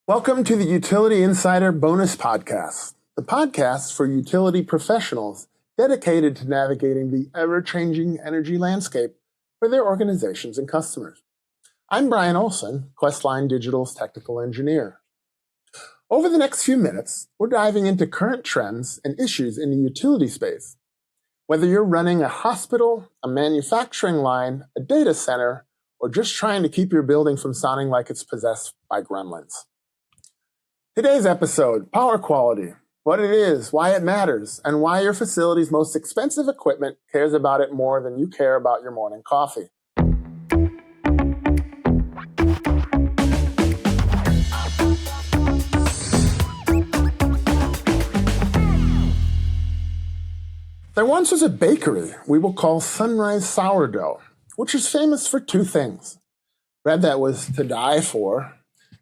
Welcome to the Utility Insider Bonus Podcast, the podcast for utility professionals dedicated to navigating the ever-changing energy landscape for their organizations and customers. I'm Brian Olsen, Questline Digital's technical engineer. Over the next few minutes, we're diving into current trends and issues in the utility space. Whether you're running a hospital, a manufacturing line, a data center, or just trying to keep your building from sounding like it's possessed by gremlins. Today's episode, power quality, what it is, why it matters, and why your facility's most expensive equipment cares about it more than you care about your morning coffee. There once was a bakery we will call Sunrise Sourdough, which is famous for two things: bread that was to die for,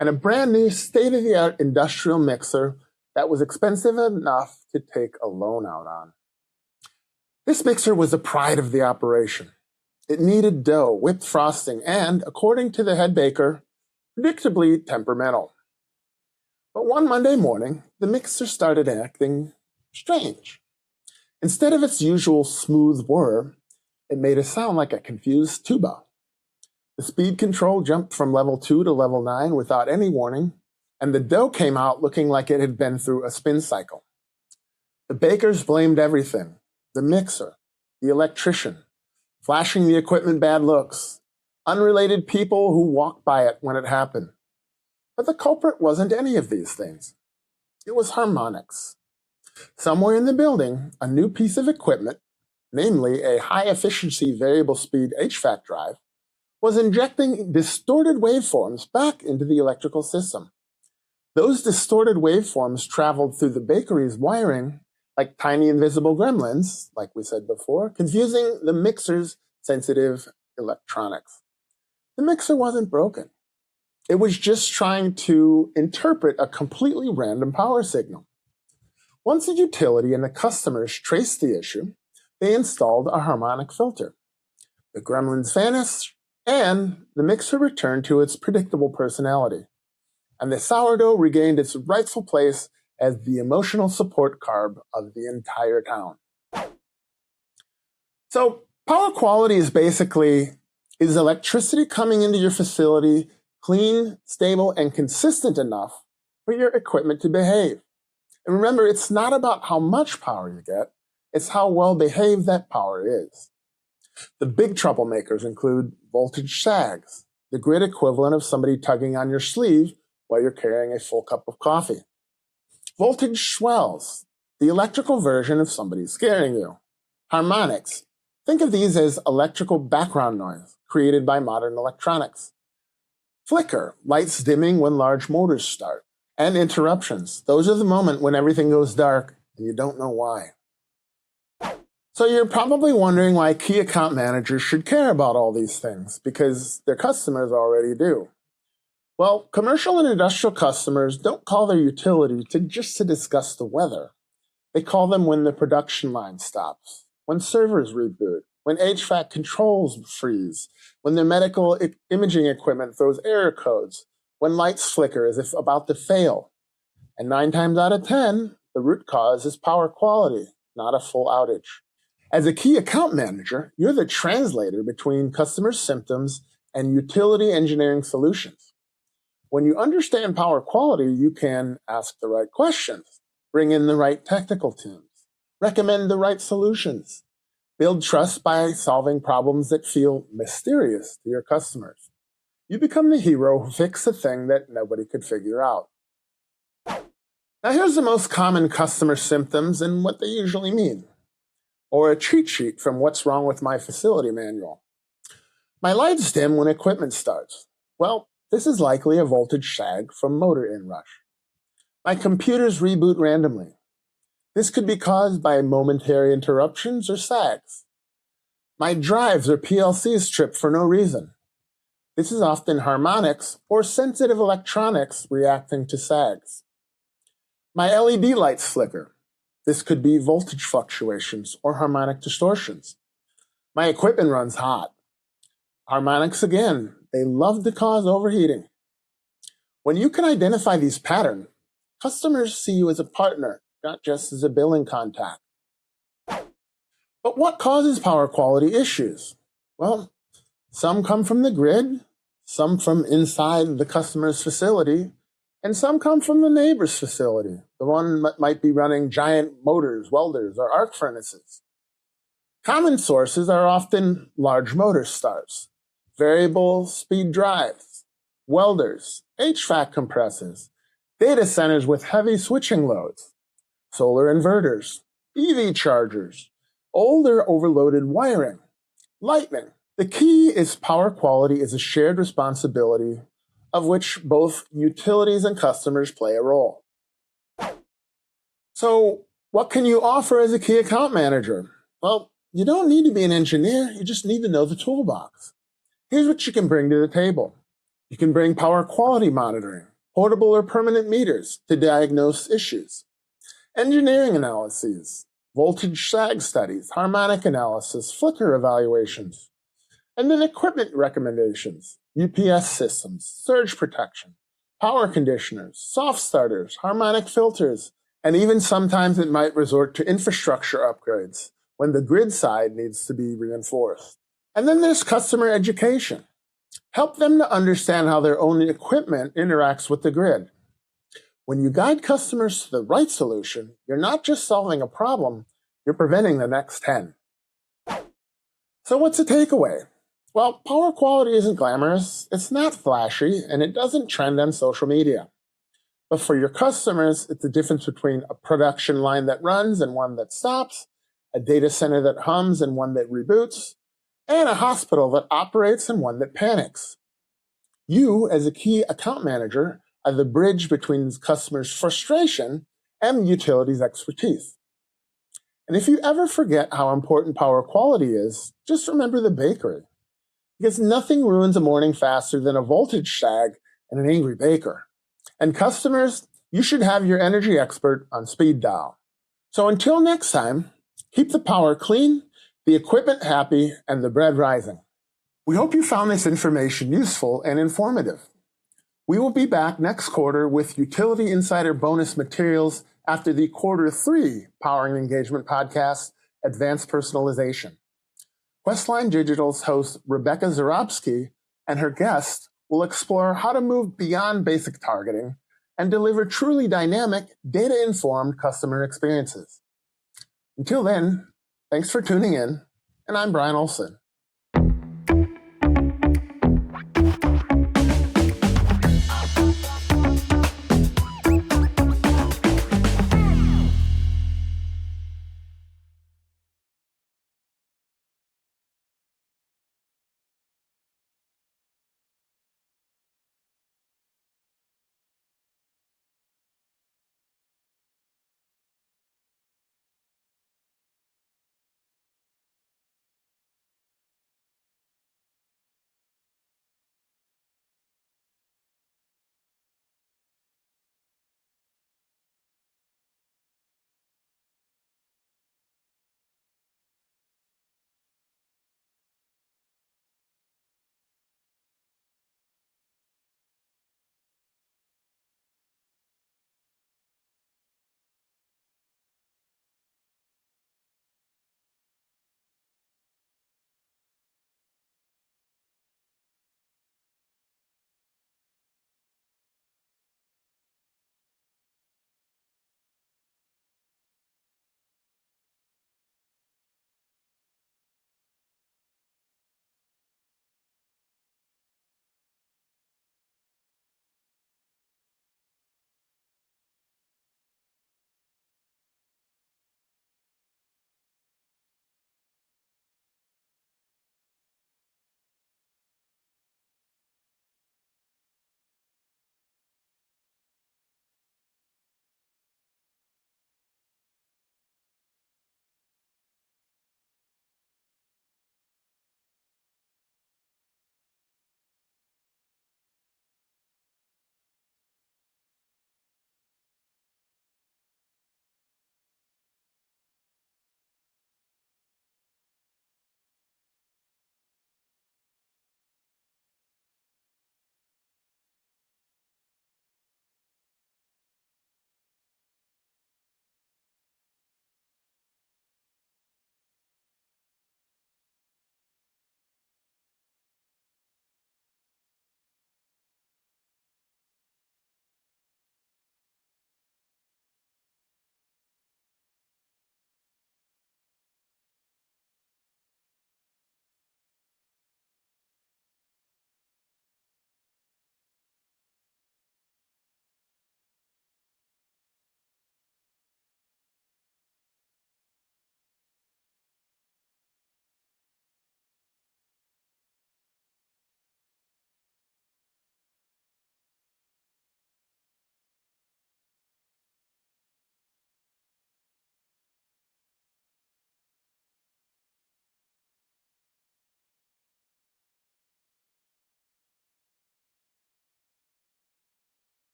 and a brand new state-of-the-art industrial mixer that was expensive enough to take a loan out on. This mixer was the pride of the operation. It kneaded dough, whipped frosting, and, according to the head baker, predictably temperamental. But one Monday morning, the mixer started acting strange. Instead of its usual smooth whir, it made a sound like a confused tuba. The speed control jumped from level 2 to level 9 without any warning, and the dough came out looking like it had been through a spin cycle. The bakers blamed everything: the mixer, the electrician, flashing the equipment bad looks, unrelated people who walked by it when it happened. But the culprit wasn't any of these things. It was harmonics. Somewhere in the building, a new piece of equipment, namely a high-efficiency variable-speed HVAC drive, was injecting distorted waveforms back into the electrical system. Those distorted waveforms traveled through the bakery's wiring like tiny invisible gremlins, like we said before, confusing the mixer's sensitive electronics. The mixer wasn't broken. It was just trying to interpret a completely random power signal. Once the utility and the customers traced the issue, they installed a harmonic filter. The gremlins vanished, and the mixer returned to its predictable personality, and the sourdough regained its rightful place as the emotional support carb of the entire town. So, power quality is electricity coming into your facility clean, stable, and consistent enough for your equipment to behave. And remember, it's not about how much power you get, it's how well behaved that power is. The big troublemakers include voltage sags, the grid equivalent of somebody tugging on your sleeve while you're carrying a full cup of coffee. Voltage swells, the electrical version of somebody scaring you. Harmonics, think of these as electrical background noise created by modern electronics. Flicker, lights dimming when large motors start. And interruptions, those are the moment when everything goes dark and you don't know why. So you're probably wondering why key account managers should care about all these things, because their customers already do. Well, commercial and industrial customers don't call their utility just to discuss the weather. They call them when the production line stops, when servers reboot, when HVAC controls freeze, when their medical imaging equipment throws error codes, when lights flicker as if about to fail. And 9 times out of 10, the root cause is power quality, not a full outage. As a key account manager, you're the translator between customer symptoms and utility engineering solutions. When you understand power quality, you can ask the right questions, bring in the right technical teams, recommend the right solutions, build trust by solving problems that feel mysterious to your customers. You become the hero who fixed a thing that nobody could figure out. Now here's the most common customer symptoms and what they usually mean. Or a cheat sheet from What's Wrong with My Facility manual. My lights dim when equipment starts. Well, this is likely a voltage sag from motor inrush. My computers reboot randomly. This could be caused by momentary interruptions or sags. My drives or PLCs trip for no reason. This is often harmonics or sensitive electronics reacting to sags. My LED lights flicker. This could be voltage fluctuations or harmonic distortions. My equipment runs hot. Harmonics again, they love to cause overheating. When you can identify these patterns, customers see you as a partner, not just as a billing contact. But what causes power quality issues? Well, some come from the grid, some from inside the customer's facility, and some come from the neighbor's facility. The one might be running giant motors, welders, or arc furnaces. Common sources are often large motor starts, variable speed drives, welders, HVAC compressors, data centers with heavy switching loads, solar inverters, EV chargers, old or overloaded wiring, lightning. The key is power quality is a shared responsibility of which both utilities and customers play a role. So, what can you offer as a key account manager? Well, you don't need to be an engineer, you just need to know the toolbox. Here's what you can bring to the table. You can bring power quality monitoring, portable or permanent meters to diagnose issues, engineering analyses, voltage sag studies, harmonic analysis, flicker evaluations, and then equipment recommendations, UPS systems, surge protection, power conditioners, soft starters, harmonic filters, and even sometimes it might resort to infrastructure upgrades when the grid side needs to be reinforced. And then there's customer education. Help them to understand how their own equipment interacts with the grid. When you guide customers to the right solution, you're not just solving a problem, you're preventing the next 10. So what's the takeaway? Well, power quality isn't glamorous, it's not flashy, and it doesn't trend on social media. But for your customers, it's the difference between a production line that runs and one that stops, a data center that hums and one that reboots, and a hospital that operates and one that panics. You, as a key account manager, are the bridge between the customer's frustration and the utility's expertise. And if you ever forget how important power quality is, just remember the bakery. Because nothing ruins a morning faster than a voltage sag and an angry baker. And customers, you should have your energy expert on speed dial. So until next time, keep the power clean, the equipment happy, and the bread rising. We hope you found this information useful and informative. We will be back next quarter with Utility Insider bonus materials after the Q3 Powering Engagement podcast, Advanced Personalization. Questline Digital's host Rebecca Zarobsky and her guest will explore how to move beyond basic targeting and deliver truly dynamic, data-informed customer experiences. Until then, thanks for tuning in, and I'm Brian Olsen.